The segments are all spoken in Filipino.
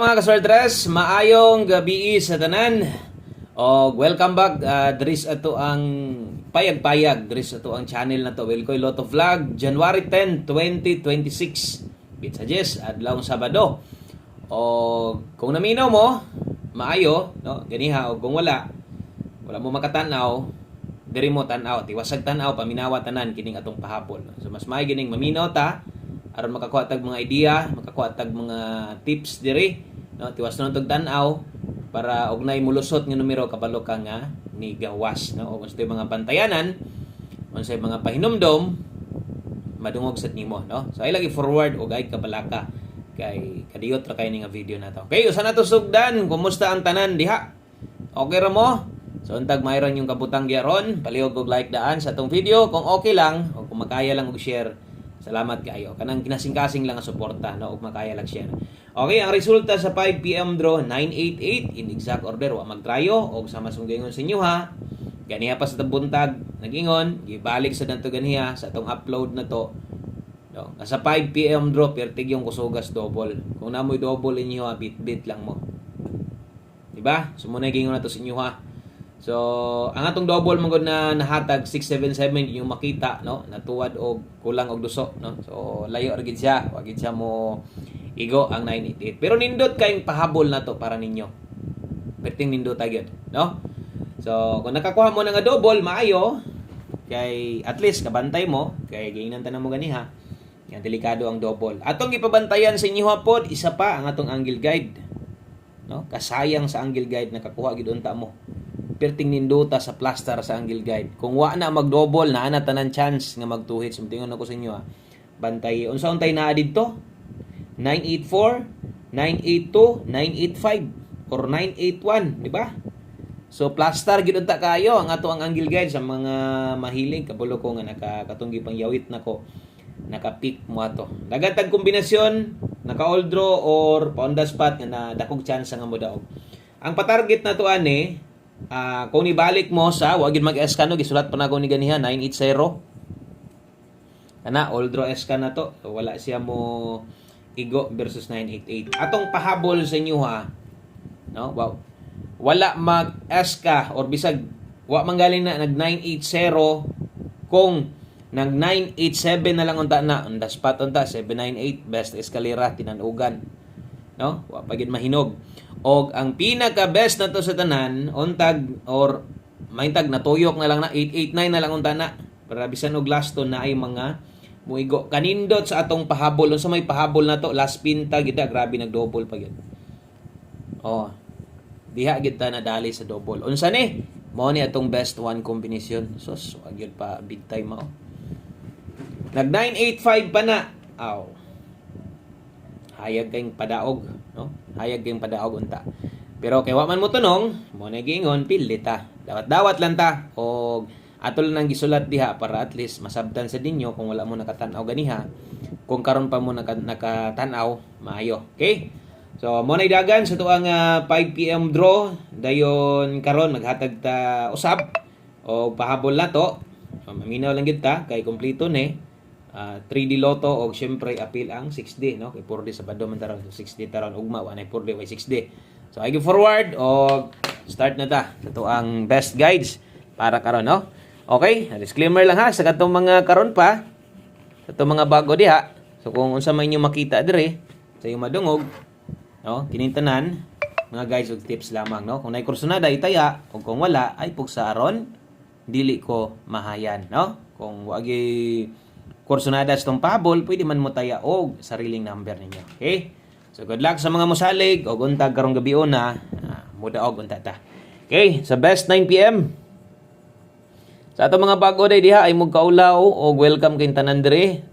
Mga kaswertres, maayong gabi sa tanan. O welcome back dris ato ang payag-payag dris ato ang channel na to. Wilkoy Lotto Vlog, January 10, 2026. Bitsa Jess, adlawng Sabado. O kung naminaw mo, maayo, no? Ganiha o kung wala mo makatanaw, diri mo tanaw, tiwasag tanaw, paminawa tanan kining atong pahapon. So mas maay gining maminaw ta aron makakuha tag mga idea, makakuha tag mga tips diri, no? Tiwas na tog tan-aw para ugnay mulusot nga numero kabalo ka nga ni gawas, no? O unsay mga bantayanan, unsay mga pahinumdom madungog sa nimo, no? So ay lagi forward og ay kabalaka kay kadiyot ra kay ni nga video na to. Okay, usa na to sugdan, kumusta ang tanan diha? Okay ra mo? So untag mayroon yung kabutang giaron, palihog og like daan sa atong video kung okay lang o kung makaya lang og share. Salamat kayo. Kanang kinasing-kasing lang ang suporta, no? Ug makaya lang share. Okay, ang resulta sa 5 PM draw 988 in exact order wa magtrayo og sama sunggingon sa inyo ha. Ganiha pa sa buntag nagingon, gibalik sa danto ganiha sa atong upload na to. No, sa 5 PM draw pertig yung kusugas double. Kung namoy double inyo ha, bit-bit lang mo. Diba? Sumunay gingon na to sa inyo ha. So, ang atong double mangod na nahatag 677 yung makita, no? Natuwad og kulang og duso, no? So, layo ra gid siya, wa gid siya mo igo ang 988. Pero nindot kayong pahabol na to para ninyo. Perting nindot agad, no? So, kung nakakuha mo na nga double, maayo kay at least kabantay mo kay giingnan tanan mo ganiha. Nga delikado ang double. Atong ipabantayan sa inyo pod, isa pa ang atong angle guide. No? Kasayang sa angle guide nakakuha gid unta mo. Perting ninduta sa plaster sa angle guide. Kung wa na mag-double, naa na tanan chance nga magtuhit. Sumtingon ako sa inyo ha. Bantay. Unsa untay naa dito? 984, 982, 985 or 981, di ba? So plaster gid unta kayo ang ato ang angle guide sa mga mahilig kabulo ko nga nakakatunggi pang yawit nako. Naka-pick mo ato. Dagatag kombinasyon, naka-all draw or on the spot nga na dakog chance nga mo daog. Ang patarget na to ani kung ibalik mo sa wag gid mag-SK no gisulat pa na ko ni ganiha 980 kana all draw SK na to, so wala siya mo igo versus 988. Atong pahabol sa inyo ha, no, wow, wala mag SK or bisag wa manggaling na nag 980 kung nag 987 na lang unta na on the spot unta 798 best eskalera tinanugan, no, wa pa gid mahinog. Og ang pinaka best na to sa tanan untag or maintag natuyok na lang na 889 na lang unta na para bisan og last to na ay mga muigo kanindot sa atong pahabol. Unsa may pahabol na to last pinta gid grabe nag double pa gyud. Oh, diha gid ta nadali sa double. Unsa ni mao ni atong best one combination. Sus wa gyud pa big time mao. Nag 985 pa na. Aw. Hayag kayong padaog, no? Hayag kayong padaog unta. Pero kay wa man mo tunong, mo na giingon pildi ta. Dawat-dawat lang ta og atol nang gisulat diha para at least masabtan sa dinyo kung wala mo nakatan-aw ganiha. Kung karon pa mo nakatan-aw, maayo. Okay? So mo na dagan sa tuang 5 PM draw dayon karon maghatag ta usab o pahabol na to. So, maminaw lang gid ta kay kompleto ni 3D Lotto o syempre appeal ang 6D, no? Kay 4D sa bado man taron, so 6D taron ugma wa na 4D way 6D. So I go forward o start na ta sa to ang best guides para karon, no? Okay, disclaimer lang ha sa katong mga karon pa sa to mga bago diha. So kung unsa man inyo makita dire sa iyong madungog, no? Kining tanan mga guides ug tips lamang, no? Kung nay kursunada itaya ug kung wala ay pugsa aron dili ko mahayan, no? Kung wagi kursunada sa itong pahabol, pwede man mo taya og sariling number ninyo. Okay? So, good luck sa mga musalig o untag karong gabi na muda og unta ta. Okay? Sa best 9 PM. Sa ato mga bago day diha ay mugkaulaw o welcome kayong tanan dire.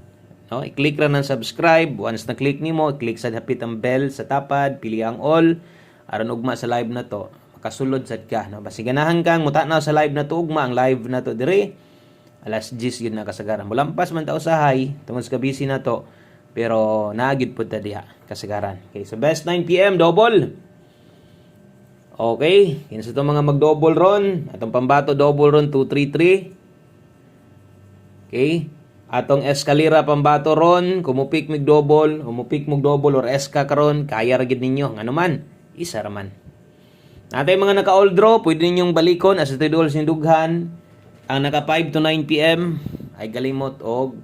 No? I-click ra ng subscribe. Once na-click nimo, i-click sa hapit ang bell sa tapad, pili ang all aron ugma sa live na to. Makasulod sad ka, no? Basi ganahan kang mutanaw sa live na to ugma ang live na to dire. Alas 10 yun na kasagaran. Mulampas man ta usahay, tungod sa busy na to. Pero naagid po ta diha kasagaran. Okay, so best 9 PM double. Okay, kinsa to mga mag-double ron. Atong pambato double ron 233. Okay. Atong eskalera pambato ron, kumupik mig double, or eska karon, kaya ra gid ninyo. Ngano man, isa ra man. Natay mga naka-all draw, pwede ninyong balikon as ito'y duol sindughan. Ang naka 5 to 9 PM ay galimot og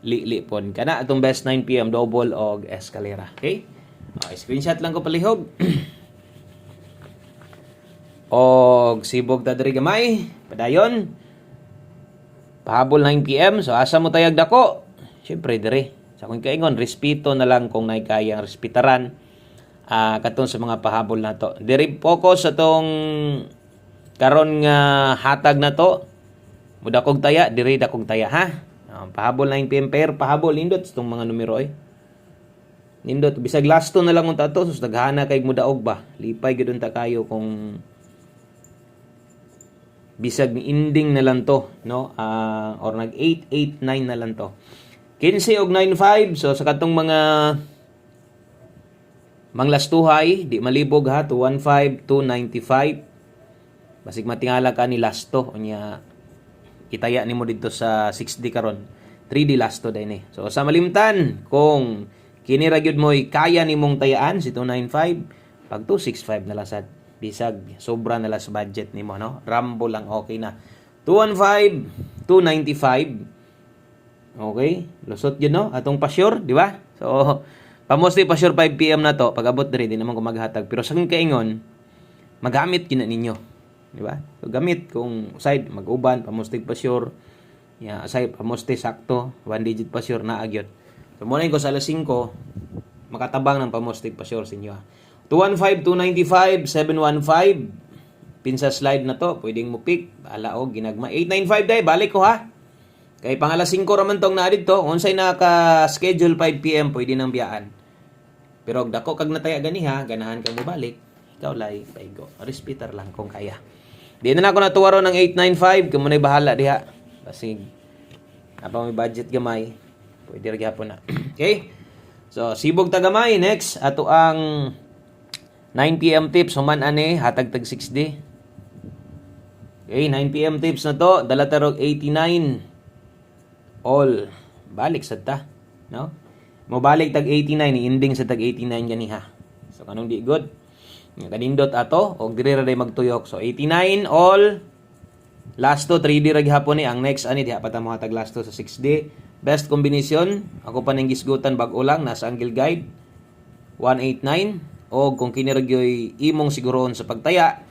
li-lipon. Kana atong best 9 PM double og eskalera. Okay? Okay, screenshot lang ko palihog. Og sibog ta diri gamay, padayon. Pahabol 9 PM, so asa mo tayag dako? Syempre diri. Sa akong kaingon, respeto na lang kung nay kayang respetaran katon sa mga pahabol na to. Diri focus sa tong karon nga hatag na to. Mudakog taya, diri dakog taya ha. Pahabol 9 PM pair, pahabol nindot itong mga numero ay. Nindot bisag last na lang unta to, sus daghana kay mudaog ba. Lipay gid unta kayo kung bisag ni ending na lang to, no? Or nag 889 na lang to. 15 og 95, so sa katong mga manglastuhay, di malibog ha, 215, 295. Basig matingala ka ni lasto, unya itaya nimo dito sa 6D karon. 3D lasto din eh. So sa malimtan, kung kini ra gyud mo'y kaya nimong tayaan si 295, pag 265 na lang sad. Bisag sobra na lang sa budget nimo, no? Rambo lang okay na. 215, 295. Okay? Lusot yun, no? Atong pa-sure, di ba? So, pamosti pa-sure 5 PM na to. Pag abot diri, di naman ko maghatag. Pero sa kaingon, magamit kina ninyo. Di ba? So, gamit kung side, mag-uban, pamosti pa-sure. Yeah, aside, pamosti sakto. 1 digit pa-sure na agyot. So, muna ko sa alas 5, makatabang ng pamosti pa-sure sa inyo. 215, 295, 715. Pinsa slide na to. Pwedeng mo pick. Bahala o, ginagma. 895 day. Balik ko ha. Kay pang alas 5 raman tong naadid to. Unsay naka-schedule 5 PM, pwede nang biyaan. Pero dako kag nataya gani ha. Ganahan kang mubalik. Ikaw lay, paigo. Respitar lang kung kaya. Di na ako natuwa ron ng 895. Kung muna'y bahala diha. Kasi, napang may budget gamay. Pwede rin hapon na. Okay? So, sibog tagamay. Next, ato ang 9 PM tips, human ane, hatag tag 6D. Okay, 9 PM tips na to, dala tarog 89. All. Balik sa ta. No? Mobalik tag 89, ending sa tag 89 gani ha. So, kanong di good? Kanindot ato, o diri ra day magtuyok. So, 89, all. Last to, 3D ra gihapon ni. Ang next, ani, diha pa ta mo hatag last to sa 6D. Best combination, ako pa ning gisgutan bag-o lang, nasa angle guide. 189. O kung kiniragyoy imong siguroon sa pagtaya,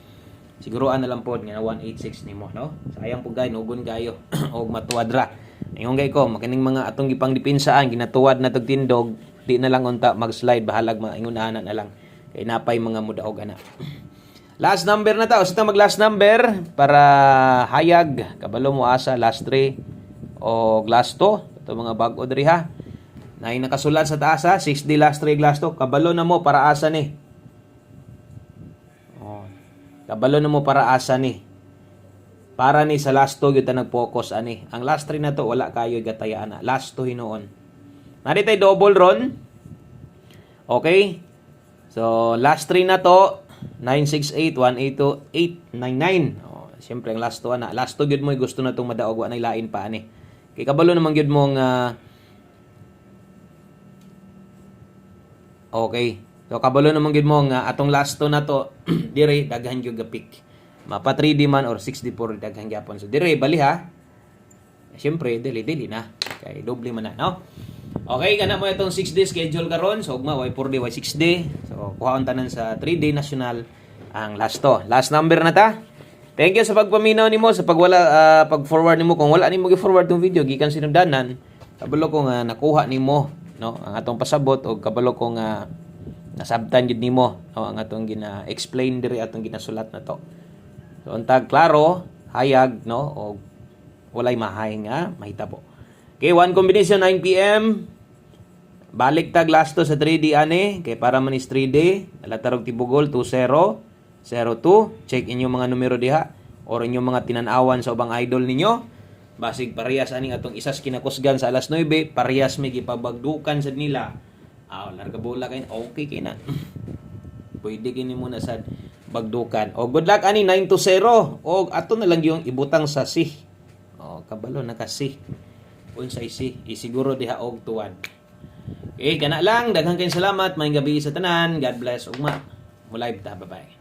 siguroan na lang po nga 186 nimo, no? Sayang po gay, nugon kayo og matuwad ra. Ingon gay ko, makining mga atong gipang dipinsaan, ginatuwad na tag tindog, di na lang unta mag-slide bahalag maingunahan na lang. Kay napay mga mudaog ana. Last number na ta, usa ta mag last number para hayag kabalo mo asa last 3 o last 2, ito mga bag-o diri ha. Na nakasulat sa taas ha, 6D last 3 glass to. Kabalo na mo para asa ni. Oh. Kabalo na mo para asa ni. Para ni sa last 2 gyud ta nag-focus ani. Ang last 3 na to wala kayo gatayaan na. Last 2 hinuon. Nari tay double ron. Okay? So last 3 na to 968 182 899. Oh, siyempre ang last 2 na. Last 2 gyud mo gusto na tong madaog wa nay lain pa ani. Kay kabalo naman gyud mong okay. So kabalo naman gid mo nga atong last to na to dire daghan gyud gapik. Mapa 3D man or 6D for daghan gyapon. So dire bali ha. Siyempre dili na. Kay doble man na, no? Okay, kana mo itong 6D schedule karon. So ugma y 4D y 6D. So kuhaon tanan sa 3D national ang last to. Last number na ta. Thank you sa pagpaminaw nimo sa pagwala pag-forward nimo kung wala nimo gi-forward tong video gikan sinugdanan. Kabalo ko nga nakuha nimo, no, ang atong pasabot o kabalo ko nga nasabtan jud nimo, no, ang atong gina-explain diri atong ginasulat na to. So untag klaro, hayag, no, o walay mahay nga mahitabo. Okay, one combination 9 PM. Balik tag last to sa 3D ani kay para man is 3D, nalatarog tibugol 20 02. Check inyo mga numero diha or inyo mga tinan-awan sa ubang idol ninyo. Basig parehas aning atong isas kinakusgan sa alas 9, parehas may gipabagdukan sa nila. Larga bola kay okay kay na. Pwede kini muna sa bagdukan. O good luck ani 9-0. O ato na lang yung ibutang sa si. O kabalo na kasi. unsay isiguro diha og tuwad. Okay, kana lang, daghang kayong salamat, maayong gabi sa tanan. God bless ugma. Mo live ta, bye-bye.